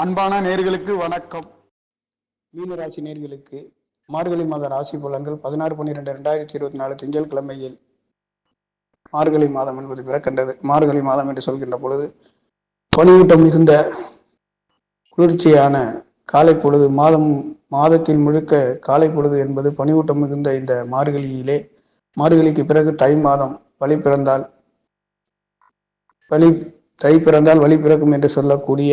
அன்பான நேர்களுக்கு வணக்கம். மீனராசி நேர்களுக்கு மார்கழி மாத ராசி பலன்கள் 16/12/2024 திங்கள் கிழமையில் மார்கழி மாதம் என்பது பிறக்கின்றது. மார்கழி மாதம் என்று சொல்கின்ற பொழுது பனியூட்டம் மிகுந்த குளிர்ச்சியான காலை பொழுது, மாதத்தில் முழுக்க காலை பொழுது என்பது பனியூட்டம் மிகுந்த இந்த மார்கழிக்கு பிறகு தை மாதம் வழி பிறந்தால் வழி பிறக்கும் என்று சொல்லக்கூடிய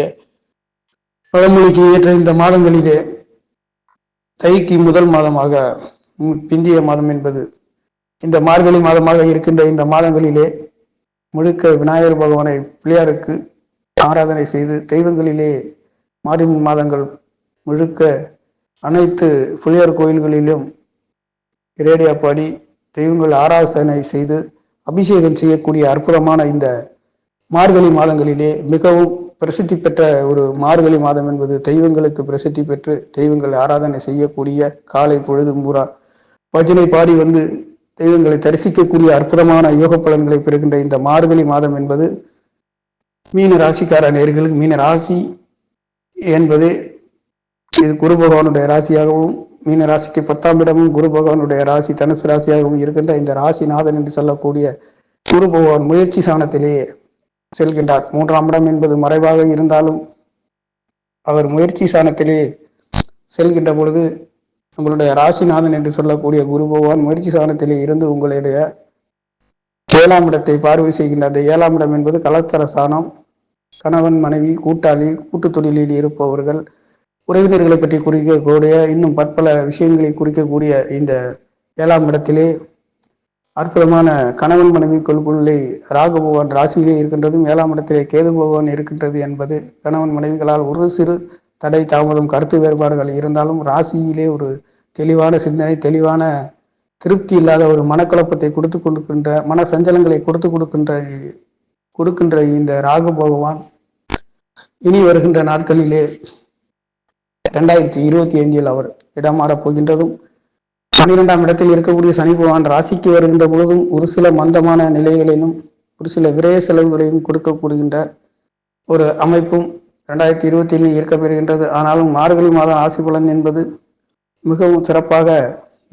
பழமொழிக்கு ஏற்ற இந்த மாதங்களிலே தைக்கு முதல் மாதமாக பிந்திய மாதம் என்பது இந்த மார்கழி மாதமாக இருக்கின்ற இந்த மாதங்களிலே முழுக்க விநாயகர் பகவானை பிள்ளையாருக்கு ஆராதனை செய்து, தெய்வங்களிலே மார்கழி மாதங்கள் முழுக்க அனைத்து பிள்ளையார் கோயில்களிலும் ரேடியா பாடி தெய்வங்கள் ஆராதனை செய்து அபிஷேகம் செய்யக்கூடிய அற்புதமான இந்த மார்கழி மாதங்களிலே மிகவும் பிரசித்தி பெற்ற ஒரு மார்கழி மாதம் என்பது தெய்வங்களுக்கு பிரசித்தி பெற்று தெய்வங்கள் ஆராதனை செய்யக்கூடிய காலை பொழுது பூரா பஜனை பாடி வந்து தெய்வங்களை தரிசிக்கக்கூடிய அற்புதமான யோக பலன்களை பெறுகின்ற இந்த மார்கழி மாதம் என்பது மீன ராசிக்கார நேர்களுக்கு, மீன ராசி என்பது இது குரு பகவானுடைய ராசியாகவும், மீன ராசிக்கு 10ஆம் இடமும் குரு பகவானுடைய ராசி தனுசு ராசியாகவும் இருக்கின்ற இந்த ராசிநாதன் என்று சொல்லக்கூடிய குரு பகவான் முயற்சி சாணத்திலேயே செல்கின்றார். 3ஆம் இடம் என்பது மறைவாக இருந்தாலும் அவர் முயற்சி சாணத்திலே செல்கின்ற பொழுது உங்களுடைய ராசிநாதன் என்று சொல்லக்கூடிய குரு பகவான் முயற்சி சாணத்திலே இருந்து உங்களுடைய 7ஆம் இடத்தை பார்வை செய்கின்ற அந்த 7ஆம் இடம் என்பது கலத்தர சாணம். கணவன் மனைவி கூட்டாளி கூட்டு தொழிலில் இருப்பவர்கள், உறவினர்களை பற்றி குறிக்கக்கூடிய இன்னும் பற்பல விஷயங்களை குறிக்கக்கூடிய இந்த 7ஆம் இடத்திலே அற்புதமான கணவன் மனைவி கொள்குள்ளே ராகு பகவான் ராசியிலே இருக்கின்றதும் 7ஆம் இடத்திலே கேது பகவான் இருக்கின்றது என்பது கணவன் மனைவிகளால் ஒரு சிறு தடை தாமதம் கருத்து வேறுபாடுகள் இருந்தாலும் ராசியிலே ஒரு தெளிவான சிந்தனை, தெளிவான திருப்தி இல்லாத ஒரு மனக்குழப்பத்தை மன சஞ்சலங்களை கொடுக்கின்ற இந்த ராகு பகவான் இனி வருகின்ற நாட்களிலே 2025 அவர் இடமாறப் போகின்றதும் 12ஆம் இடத்தில் இருக்கக்கூடிய சனி பகவான் ராசிக்கு வருகின்ற பொழுதும் ஒரு சில மந்தமான நிலைகளிலும் ஒரு சில விரய செலவுகளையும் கொடுக்கப்படுகின்ற ஒரு அமைப்பும் 2025 இருக்கப்பெறுகின்றது. ஆனாலும் மார்கழி மாதம் ராசி பலன் என்பது மிகவும் சிறப்பாக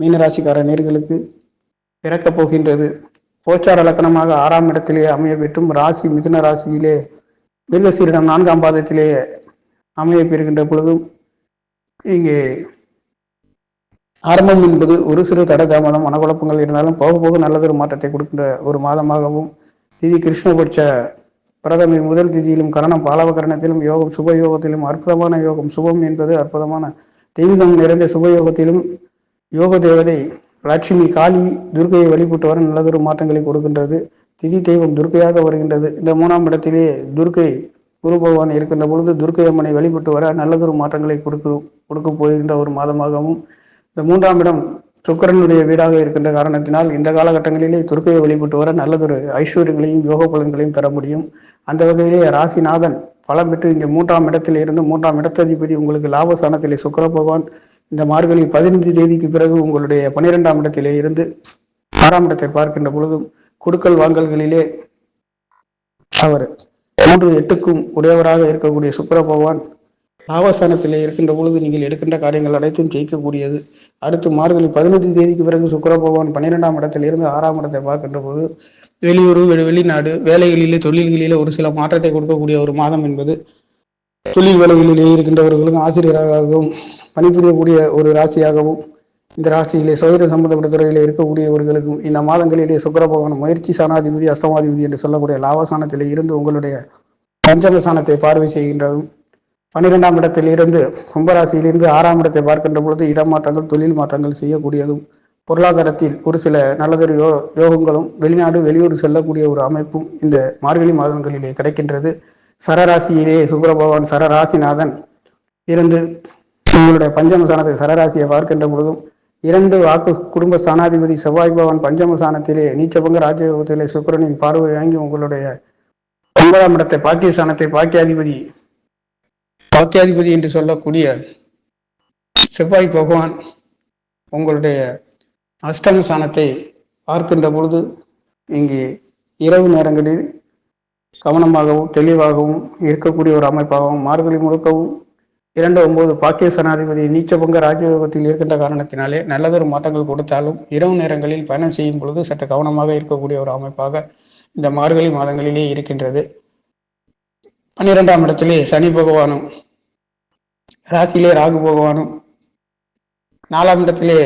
மீனராசிக்கார நேர்களுக்கு பிறக்கப் போகின்றது. கோச்சார லக்கணமாக 6ஆம் இடத்திலே அமைய பெற்றும் ராசி மிதுன ராசியிலே மிருகசீரிடம் 4ஆம் பாதத்திலே அமைய பெறுகின்ற பொழுதும் இங்கே ஆரம்பம் என்பது ஒரு சிறு தடை தாமதம் மனக்குழப்பங்கள் இருந்தாலும் போக போக நல்லதொரு மாற்றத்தை கொடுக்கின்ற ஒரு மாதமாகவும், திதி கிருஷ்ணபட்ச பிரதமை முதல் திதியிலும் கரணம் பாலவகரணத்திலும் யோகம் சுபயோகத்திலும் அற்புதமான யோகம் சுபம் என்பது அற்புதமான தெய்வீகம் நிறைந்த சுபயோகத்திலும் யோக தேவதை லட்சுமி காளி துர்க்கையை வழிபட்டு வர நல்லதொரு மாற்றங்களை கொடுக்கின்றது. திதி தெய்வம் துர்க்கையாக வருகின்றது. இந்த 3ஆம் இடத்திலே துர்க்கை குரு பகவான் இருக்கின்ற பொழுது துர்க்கை அம்மனை வழிபட்டு வர நல்லதொரு மாற்றங்களை கொடுக்க போகின்ற ஒரு மாதமாகவும், இந்த 3ஆம் இடம் சுக்கிரனுடைய வீடாக இருக்கின்ற காரணத்தினால் இந்த காலகட்டங்களிலே துர்க்கையை வழிபட்டு வர நல்லதொரு ஐஸ்வர்யங்களையும் யோக பலன்களையும் பெற முடியும். அந்த வகையிலே ராசிநாதன் பலம் பெற்று இங்கே 3ஆம் இடத்தில் இருந்து 3ஆம் இடத்ததிபதி உங்களுக்கு லாபஸ்தானத்திலே சுக்கிர பகவான் இந்த மார்கழி 15 தேதிக்கு பிறகு உங்களுடைய 12ஆம் இடத்திலே இருந்து 6ஆம் இடத்தை பார்க்கின்ற பொழுதும் கொடுக்கல் வாங்கல்களிலே அவர் 3-8க்கும் உடையவராக இருக்கக்கூடிய சுக்கிர பகவான் லாபஸ்தானத்திலே இருக்கின்ற பொழுது நீங்கள் எடுக்கின்ற காரியங்கள் அனைத்தும் ஜெயிக்கக்கூடியது. அடுத்து மார்கழி 15 தேதிக்கு பிறகு சுக்கிர பகவான் 12ஆம் இடத்தில் இருந்து 6ஆம் இடத்தை பார்க்கின்ற போது வெளியூர், வெளிநாடு வேலைகளிலே, தொழில்களிலே ஒரு சில மாற்றத்தை கொடுக்கக்கூடிய ஒரு மாதம் என்பது தொழில் வேலைகளிலே இருக்கின்றவர்களுக்கும் ஆசிரியராகவும் பணிபுரியக்கூடிய ஒரு ராசியாகவும், இந்த ராசியிலே சோதனை சம்பந்தப்பட்ட துறையிலே இருக்கக்கூடியவர்களுக்கும் இந்த மாதங்களிலே சுக்கிர பகவான் முயற்சி சாணாதிபதி, அஷ்டமாதிபதி என்று சொல்லக்கூடிய லாபஸ்தானத்திலே இருந்து உங்களுடைய பஞ்சமஸ்தானத்தை பார்வை செய்கின்றதும் 12ஆம் இடத்தில் இருந்து கும்பராசியிலிருந்து 6ஆம் இடத்தை பார்க்கின்ற பொழுது இடமாற்றங்கள், தொழில் மாற்றங்கள் செய்யக்கூடியதும், பொருளாதாரத்தில் ஒரு சில நல்லதொரு யோகங்களும், வெளிநாடு வெளியூர் செல்லக்கூடிய ஒரு அமைப்பும் இந்த மார்கழி மாதங்களிலே கிடைக்கின்றது. சரராசியிலே சுக்கிர பகவான் சரராசிநாதன் இருந்து உங்களுடைய பஞ்சமஸ்தானத்தை சரராசியை பார்க்கின்ற பொழுதும் 2 வாக்கு குடும்ப ஸ்தானாதிபதி செவ்வாய் பகவான் பஞ்சமஸ்தானத்திலே நீச்சபங்க ராஜயோகத்திலே சுக்கிரனின் பார்வை வாங்கி உங்களுடைய 9ஆம் இடத்தை பாக்கியஸ்தானத்தை பாக்கியாதிபதி என்று சொல்லக்கூடிய செவ்வாய் பகவான் உங்களுடைய அஷ்டம ஸ்தானத்தை பார்க்கின்ற பொழுது இங்கே இரவு நேரங்களில் கவனமாகவும் தெளிவாகவும் இருக்கக்கூடிய ஒரு அமைப்பாகவும், மார்கழி முழுக்கவும் 2-9 பாக்கிய சனாதிபதி நீச்சபங்க ராஜயோகத்தில் இருக்கின்ற காரணத்தினாலே நல்லதொரு மாற்றங்கள் கொடுத்தாலும் இரவு நேரங்களில் பயணம் செய்யும் பொழுது சற்று கவனமாக இருக்கக்கூடிய ஒரு அமைப்பாக இந்த மார்கழி மாதங்களிலே இருக்கின்றது. 12ஆம் இடத்திலே சனி பகவானும், ராசியிலே ராகு பகவானும், 4ஆம் இடத்திலே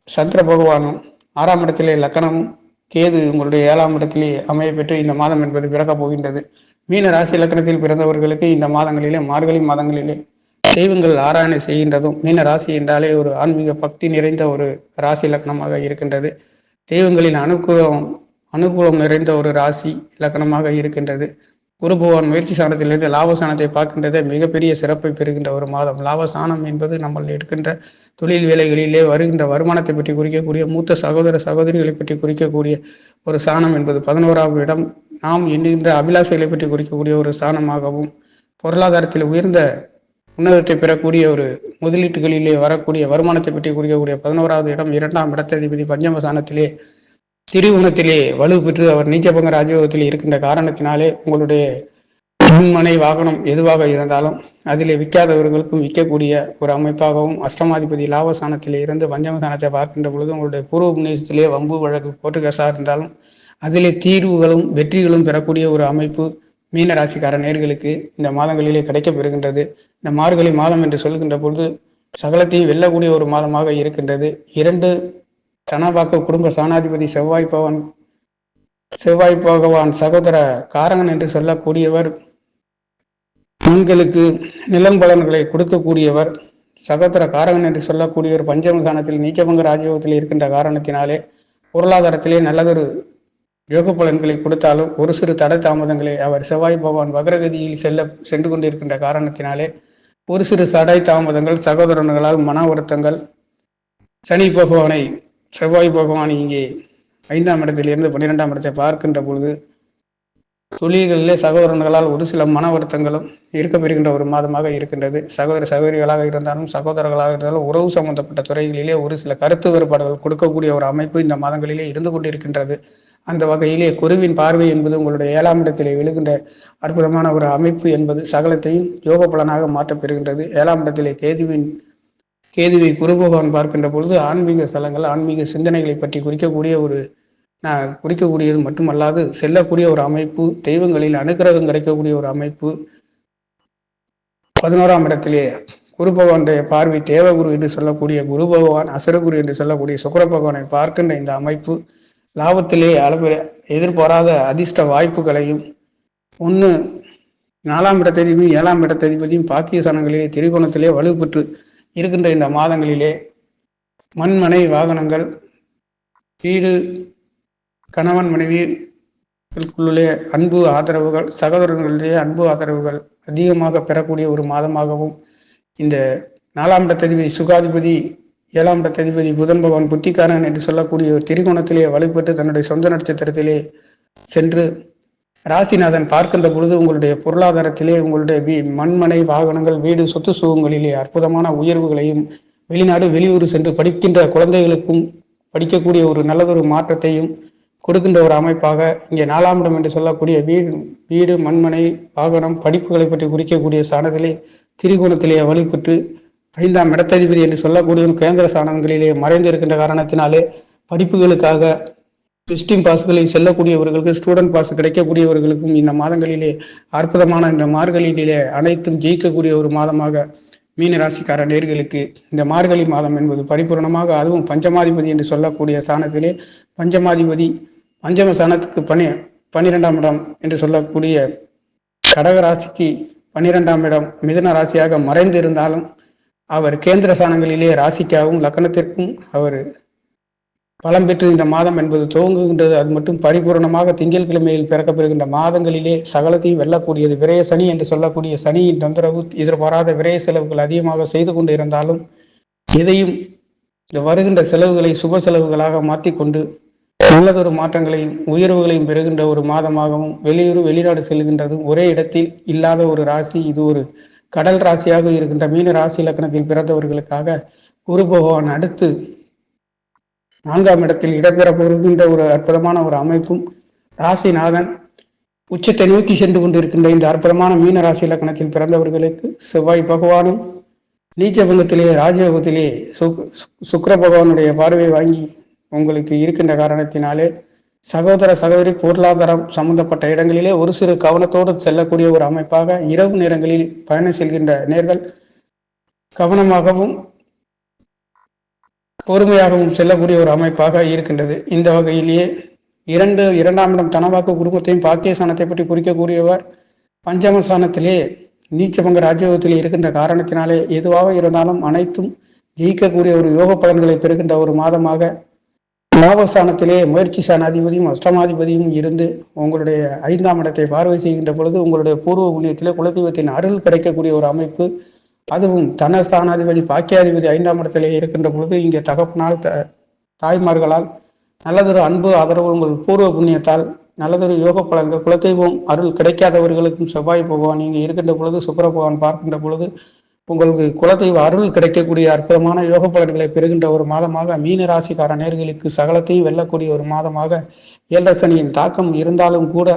சந்திர பகவானும், 6ஆம் இடத்திலே லக்கணமும், கேது உங்களுடைய 7ஆம் இடத்திலே அமைய பெற்று இந்த மாதம் என்பது பிறக்கப் போகின்றது. மீன ராசி இலக்கணத்தில் பிறந்தவர்களுக்கு இந்த மாதங்களிலே, மார்கழி மாதங்களிலே தெய்வங்கள் ஆராயணை செய்கின்றதும், மீன ராசி என்றாலே ஒரு ஆன்மீக பக்தி நிறைந்த ஒரு ராசி இலக்கணமாக இருக்கின்றது. தெய்வங்களின் அனுகூலம் நிறைந்த ஒரு ராசி இலக்கணமாக இருக்கின்றது. குரு பகவான் முயற்சி சாணத்திலிருந்து லாபசானத்தை பார்க்கின்றதே மிகப்பெரிய சிறப்பை பெறுகின்ற ஒரு மாதம். லாபசானம் என்பது நம்ம எடுக்கின்ற தொழில் வேலைகளிலே வருகின்ற வருமானத்தை பற்றி குறிக்கக்கூடிய, மூத்த சகோதர சகோதரிகளை பற்றி குறிக்கக்கூடிய ஒரு சாணம் என்பது 11ஆம் இடம் நாம் எண்ணுகின்ற அபிலாஷைகளை பற்றி குறிக்கக்கூடிய ஒரு சாணமாகவும், பொருளாதாரத்தில் உயர்ந்த உன்னதத்தை பெறக்கூடிய ஒரு முதலீட்டுகளிலே வரக்கூடிய வருமானத்தை பற்றி குறிக்கக்கூடிய 11ஆவது இடம் 2ஆம் இடத்ததிபதி பஞ்சம சாணத்திலே திரிகுணத்திலே வலு பெற்று அவர் நீச்சபங்க ராஜயோகத்தில் இருக்கின்ற காரணத்தினாலே உங்களுடைய மனை வாகனம் எதுவாக இருந்தாலும் அதிலே விற்காதவர்களுக்கும் விற்கக்கூடிய ஒரு அமைப்பாகவும், அஷ்டமாதிபதி லாபஸ்தானத்திலே இருந்து பஞ்சமஸ்தானத்தை பார்க்கின்ற பொழுது உங்களுடைய பூர்வ புண்ணியத்திலே வம்பு வழக்கு கோர்ட்டு கேஸாக இருந்தாலும் அதிலே தீர்வுகளும் வெற்றிகளும் பெறக்கூடிய ஒரு அமைப்பு மீன ராசிக்கார நேர்களுக்கு இந்த மாதங்களிலே கிடைக்கப் பெறுகின்றது. இந்த மார்கழி மாதம் என்று சொல்கின்ற பொழுது சகலத்தையும் வெல்லக்கூடிய ஒரு மாதமாக இருக்கின்றது. 2 தனபாக்க குடும்ப சாணாதிபதி செவ்வாய் பகவான் சகோதர காரகன் என்று சொல்லக்கூடியவர், பெண்களுக்கு நிலம் பலன்களை கொடுக்கக்கூடியவர், சகோதர காரகன் என்று சொல்லக்கூடியவர் பஞ்சம ஸ்தானத்தில் நீச்சபங்க ராஜயோகத்தில் இருக்கின்ற காரணத்தினாலே பொருளாதாரத்திலே நல்லதொரு யோக பலன்களை கொடுத்தாலும் ஒரு சிறு தடை தாமதங்களை அவர் செவ்வாய் பகவான் வக்ரகதியில் சென்று கொண்டிருக்கின்ற காரணத்தினாலே ஒரு சிறு தடை தாமதங்கள், சகோதரர்களால் மன வருத்தங்கள், சனி பகவானை செவ்வாய் பகவான் இங்கே 5ஆம் இடத்திலிருந்து 12ஆம் இடத்தை பார்க்கின்ற பொழுது தொழில்களிலே சகோதரர்களால் ஒரு சில மன வருத்தங்களும் இருக்கப்பெறுகின்ற ஒரு மாதமாக இருக்கின்றது. சகோதர சகோதரிகளாக இருந்தாலும் சகோதரர்களாக இருந்தாலும் உறவு சம்பந்தப்பட்ட துறைகளிலே ஒரு சில கருத்து வேறுபாடுகள் கொடுக்கக்கூடிய ஒரு அமைப்பு இந்த மாதங்களிலே இருந்து கொண்டிருக்கின்றது. அந்த வகையிலே குருவின் பார்வை என்பது உங்களுடைய 7ஆம் இடத்திலே விழுகின்ற அற்புதமான ஒரு அமைப்பு என்பது சகலத்தையும் யோக பலனாக மாற்றப் பெறுகின்றது. 7ஆம் இடத்திலே கேதுவை குரு பகவான் பார்க்கின்ற பொழுது ஆன்மீக ஸ்தலங்கள், ஆன்மீக சிந்தனைகளை பற்றி குறிக்கக்கூடியது மட்டுமல்லாது செல்லக்கூடிய ஒரு அமைப்பு, தெய்வங்களில் அனுகிரகம் கிடைக்கக்கூடிய ஒரு அமைப்பு. 11ஆம் இடத்திலே குரு பகவானுடைய பார்வை தேவகுரு என்று சொல்லக்கூடிய குரு பகவான், அசுரகுரு என்று சொல்லக்கூடிய சுக்கிர பகவானை பார்க்கின்ற இந்த அமைப்பு லாபத்திலே எதிர்பாராத அதிர்ஷ்ட வாய்ப்புகளையும், 4ஆம் இடத்ததிபதியும் 7ஆம் இடத்ததிபதியும் பாக்கிய ஸ்தானங்களிலே திரிகோணத்திலே வலுப்பெற்று இருக்கின்ற இந்த மாதங்களிலே மண்மனை வாகனங்கள், வீடு, கணவன் மனைவிக்குள்ளே அன்பு ஆதரவுகள், சகோதரர்களுடைய அன்பு ஆதரவுகள் அதிகமாக பெறக்கூடிய ஒரு மாதமாகவும், இந்த 4ஆம் இடத்ததிபதி சுகாதிபதி 7ஆம் இடத்ததிபதி புதன் பகவான் புத்திக்காரன் என்று சொல்லக்கூடிய ஒரு திரிகோணத்திலே வலுப்பெற்று தன்னுடைய சொந்த நட்சத்திரத்திலே சென்று ராசிநாதன் பார்க்கின்ற பொழுது உங்களுடைய பொருளாதாரத்திலே உங்களுடைய மண்மனை வாகனங்கள், வீடு, சொத்து சுகங்களிலே அற்புதமான உயர்வுகளையும், வெளிநாடு வெளியூர் சென்று படிக்கின்ற குழந்தைகளுக்கும் படிக்கக்கூடிய ஒரு நல்லதொரு மாற்றத்தையும் கொடுக்கின்ற ஒரு அமைப்பாக இங்கே 4ஆம் இடம் என்று சொல்லக்கூடிய வீடு, மண்மனை, வாகனம், படிப்புகளை பற்றி குறிக்கக்கூடிய ஸ்தானத்திலே திரிகோணத்திலே வலுப்பெற்று 5ஆம் இடத்ததிபதி என்று சொல்லக்கூடிய கேந்திர ஸ்தானங்களிலே மறைந்து இருக்கின்ற காரணத்தினாலே படிப்புகளுக்காக விசிட்டிங் பாஸ்களை செல்லக்கூடியவர்களுக்கு, ஸ்டூடெண்ட் பாஸ் கிடைக்கக்கூடியவர்களுக்கும் இந்த மாதங்களிலே அற்புதமான இந்த மார்கழியிலே அனைத்தும் ஜெயிக்கக்கூடிய ஒரு மாதமாக மீன ராசிக்கார நேர்களுக்கு இந்த மார்கழி மாதம் என்பது பரிபூர்ணமாக, அதுவும் பஞ்சமாதிபதி என்று சொல்லக்கூடிய ஸ்தானத்திலே பஞ்சமாதிபதி பஞ்சம ஸ்தானத்துக்கு 12ஆம் இடம் என்று சொல்லக்கூடிய கடக ராசிக்கு 12ஆம் இடம் மிதுன ராசியாக மறைந்து இருந்தாலும் அவர் கேந்திர ஸ்தானங்களிலே ராசிக்காகவும் லக்னத்திற்கும் அவர் பலம் பெற்று இந்த மாதம் என்பது துவங்குகின்றது. அது மட்டும் பரிபூர்ணமாக திங்கட்கிழமையில் பிறக்கப்பெறுகின்ற மாதங்களிலே சகலத்தையும் வெல்லக்கூடியது. விரய சனி என்று சொல்லக்கூடிய சனியின் தொந்தரவு, எதிர்பாராத விரய செலவுகள் அதிகமாக செய்து கொண்டு இருந்தாலும் எதையும் இந்த வருகின்ற செலவுகளை சுப செலவுகளாக மாற்றிக்கொண்டு நல்லதொரு மாற்றங்களையும் உயர்வுகளையும் பெறுகின்ற ஒரு மாதமாகவும், வெளியூர் வெளிநாடு செல்கின்றதும் ஒரே இடத்தில் இல்லாத ஒரு ராசி. இது ஒரு கடல் ராசியாக இருக்கின்ற மீன ராசி இலக்கணத்தில் பிறந்தவர்களுக்காக குரு பகவான் அடுத்து 4ஆம் இடத்தில் இடம்பெற போகின்ற ஒரு அற்புதமான ஒரு அமைப்பும், ராசிநாதன் உச்சத்தை நோக்கி சென்று கொண்டிருக்கின்ற இந்த அற்புதமான மீன ராசி இலக்கணத்தில் பிறந்தவர்களுக்கு செவ்வாய் பகவானும் நீச்சபங்கத்திலே ராஜயோகத்திலே சுக்கிர பகவானுடைய பார்வையை வாங்கி உங்களுக்கு இருக்கின்ற காரணத்தினாலே சகோதர சகோதரி பொருளாதாரம் சம்பந்தப்பட்ட இடங்களிலே ஒரு சிறு கவனத்தோடு செல்லக்கூடிய ஒரு அமைப்பாக இரவு நேரங்களில் பயணம் செல்கின்ற நேர்கள் கவனமாகவும் பொறுமையாகவும் செல்லக்கூடிய ஒரு அமைப்பாக இருக்கின்றது. இந்த வகையிலேயே இரண்டாம் இடம் தனவாக்கு குடும்பத்தையும் பாக்கியஸ்தானத்தை பற்றி குறிக்கக்கூடியவர் பஞ்சமஸ்தானத்திலே நீச்சபங்க ராஜயோகத்திலே இருக்கின்ற காரணத்தினாலே எதுவாக இருந்தாலும் அனைத்தும் ஜெயிக்கக்கூடிய ஒரு யோக பலன்களை பெறுகின்ற ஒரு மாதமாக லாபஸ்தானத்திலே முயற்சி ஸ்தானாதிபதியும் அஷ்டமாதிபதியும் இருந்து உங்களுடைய 5ஆம் இடத்தை பார்வை செய்கின்ற பொழுது உங்களுடைய பூர்வ புண்ணியத்திலே குலதெய்வத்தின் அருள் கிடைக்கக்கூடிய ஒரு அமைப்பு. அதுவும் தனஸ்தானாதிபதி பாக்கியாதிபதி 5ஆம் இடத்திலே இருக்கின்ற பொழுது இங்கே தகப்பனால் தாய்மார்களால் நல்லதொரு அன்பு ஆதரவு உங்கள் பூர்வ புண்ணியத்தால் நல்லதொரு யோக பலன்கள் குலதெய்வம் அருள் கிடைக்காதவர்களுக்கும் செவ்வாய் பகவான் இங்கே இருக்கின்ற பொழுது சுக்கிர பகவான் பார்க்கின்ற பொழுது உங்களுக்கு குலதெய்வ அருள் கிடைக்கக்கூடிய அற்புதமான யோக பலன்களை பெறுகின்ற ஒரு மாதமாக மீன ராசிக்கார நேர்களுக்கு சகலத்தையும் வெல்லக்கூடிய ஒரு மாதமாக 7 சனியின் தாக்கம் இருந்தாலும் கூட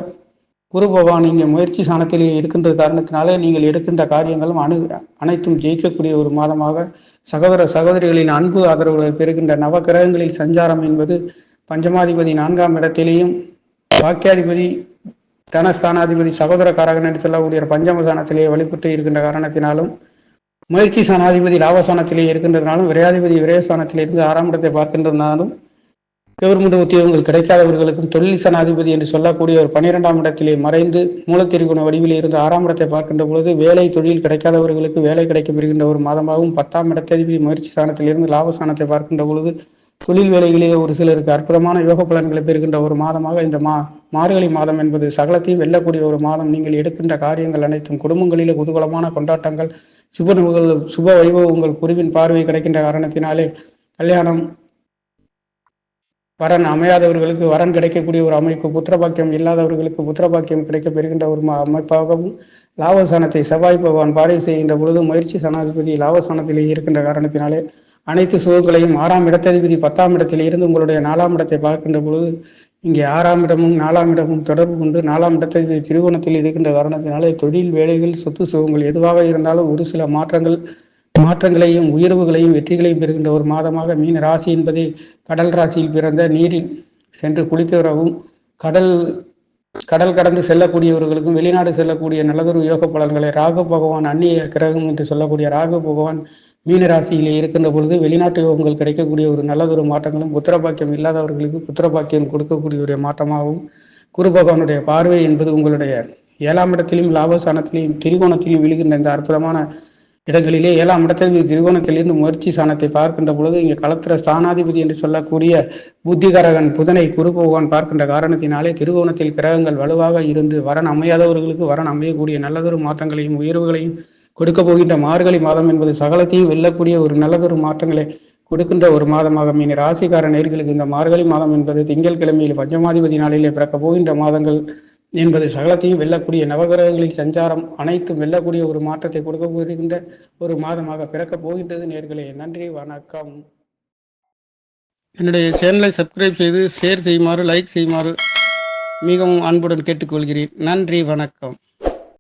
குரு பகவான் இங்கே முயற்சி சாணத்திலே இருக்கின்ற காரணத்தினாலே நீங்கள் எடுக்கின்ற காரியங்களும் அனைத்தும் ஜெயிக்கக்கூடிய ஒரு மாதமாக சகோதர சகோதரிகளின் அன்பு ஆதரவுகளை பெறுகின்ற நவ கிரகங்களில் சஞ்சாரம் என்பது பஞ்சமாதிபதி 4ஆம் இடத்திலேயும் பாக்கியாதிபதி தனஸ்தானாதிபதி சகோதரக்காரகன் என்று சொல்லக்கூடிய பஞ்சமஸ்தானத்திலேயே வழிபட்டு இருக்கின்ற காரணத்தினாலும் முயற்சி ஸ்தானாதிபதி லாபஸ்தானத்திலே இருக்கின்றதுனாலும் விரையாதிபதி விரயஸ்தானத்திலிருந்து 6ஆம் இடத்தை பார்க்கின்றனாலும் கவர்மெண்ட் உத்தியோகங்கள் கிடைக்காதவர்களுக்கும் தொழில் ஸ்தானாதிபதி என்று சொல்லக்கூடிய ஒரு 12ஆம் இடத்திலே மறைந்து மூலத்திரிகுண வடிவில் இருந்து 6ஆம் இடத்தை பார்க்கின்ற பொழுது வேலை தொழில் கிடைக்காதவர்களுக்கு வேலை கிடைக்கப்பெறுகின்ற ஒரு மாதமாகவும் 10ஆம் இடத்ததிபதி முயற்சி ஸ்தானத்திலிருந்து லாபஸ்தானத்தை பார்க்கின்ற பொழுது தொழில் வேலைகளிலே ஒரு சிலருக்கு அற்புதமான யோக பலன்களை பெறுகின்ற ஒரு மாதமாக இந்த மார்கழி மாதம் என்பது சகலத்தையும் வெல்லக்கூடிய ஒரு மாதம். நீங்கள் எடுக்கின்ற காரியங்கள் அனைத்தும் குடும்பங்களிலே குதூகலமான கொண்டாட்டங்கள் சுப வைபவங்கள் குருவின் பார்வை கிடைக்கின்ற காரணத்தினாலே கல்யாணம் வரன் அமையாதவர்களுக்கு வரன் கிடைக்கக்கூடிய ஒரு அமைப்பு, புத்திரபாக்கியம் இல்லாதவர்களுக்கு புத்திரபாக்கியம் கிடைக்க பெறுகின்ற ஒரு அமைப்பாகவும் லாபஸ்தானத்தை செவ்வாய் பகவான் பார்வை செய்கின்ற பொழுது முயற்சி சனாதிபதி லாபஸ்தானத்திலே இருக்கின்ற காரணத்தினாலே அனைத்து சுகங்களையும் 6ஆம் இடத்ததிபதி 10ஆம் இடத்தில் இருந்து உங்களுடைய 4ஆம் இடத்தை பார்க்கின்ற பொழுது இங்கே 6ஆம் இடமும் 4ஆம் இடமும் தொடர்பு கொண்டு 4ஆம் இடத்ததிபதி திரிகோணத்தில் இருக்கின்ற காரணத்தினாலே தொழில் வேலைகள் சொத்து சுகங்கள் எதுவாக இருந்தாலும் ஒரு சில மாற்றங்களையும் உயர்வுகளையும் வெற்றிகளையும் பெறுகின்ற ஒரு மாதமாக மீன ராசி என்பதை கடல் ராசியில் பிறந்த நீரில் சென்று குளித்து வரவும் கடல் கடந்து செல்லக்கூடியவர்களுக்கும் வெளிநாடு செல்லக்கூடிய நல்லதொரு யோக பலன்களை ராகு பகவான் அந்நிய கிரகம் என்று சொல்லக்கூடிய ராகு பகவான் மீன ராசியிலே இருக்கின்ற பொழுது வெளிநாட்டு யோகங்கள் கிடைக்கக்கூடிய ஒரு நல்லதொரு மாற்றங்களும் புத்திரபாக்கியம் இல்லாதவர்களுக்கு புத்திரபாக்கியம் கொடுக்கக்கூடிய ஒரு மாற்றமாகவும் குரு பகவானுடைய பார்வை என்பது உங்களுடைய 7ஆம் இடத்திலும் லாபஸ்தானத்திலையும் திரிகோணத்திலையும் விழுகின்ற இந்த அற்புதமான இடங்களிலே 7ஆம் இடத்தில் திரிகோணத்திலிருந்து முயற்சி சாணத்தை பார்க்கின்ற பொழுது இங்கே களத்திர ஸ்தானாதிபதி என்று சொல்லக்கூடிய புத்திகரகன் புதனை குரு பகவான் பார்க்கின்ற காரணத்தினாலே திரிகோணத்தில் கிரகங்கள் வலுவாக இருந்து வரன் அமையாதவர்களுக்கு வரன் அமையக்கூடிய நல்லதொரு மாற்றங்களையும் உயர்வுகளையும் கொடுக்க போகின்ற மார்கழி மாதம் என்பது சகலத்தையும் வெல்லக்கூடிய ஒரு நல்லதொரு மாற்றங்களை கொடுக்கின்ற ஒரு மாதமாக மீன ராசிக்கார நேர்களுக்கு இந்த மார்கழி மாதம் என்பது திங்கட்கிழமையில் பஞ்சமாதிபதி நாளிலே பிறக்கப் போகின்ற மாதங்கள் என்பது சகலத்தையும் வெல்லக்கூடிய நவகிரகங்களில் சஞ்சாரம் அனைத்தும் வெல்லக்கூடிய ஒரு மாற்றத்தை கொடுக்க போகின்ற ஒரு மாதமாக பிறக்கப் போகின்றது நேர்களே. நன்றி, வணக்கம். என்னுடைய சேனலை சப்ஸ்கிரைப் செய்து ஷேர் செய்யுமாறு லைக் செய்யுமாறு மிகவும் அன்புடன் கேட்டுக்கொள்கிறேன். நன்றி, வணக்கம்.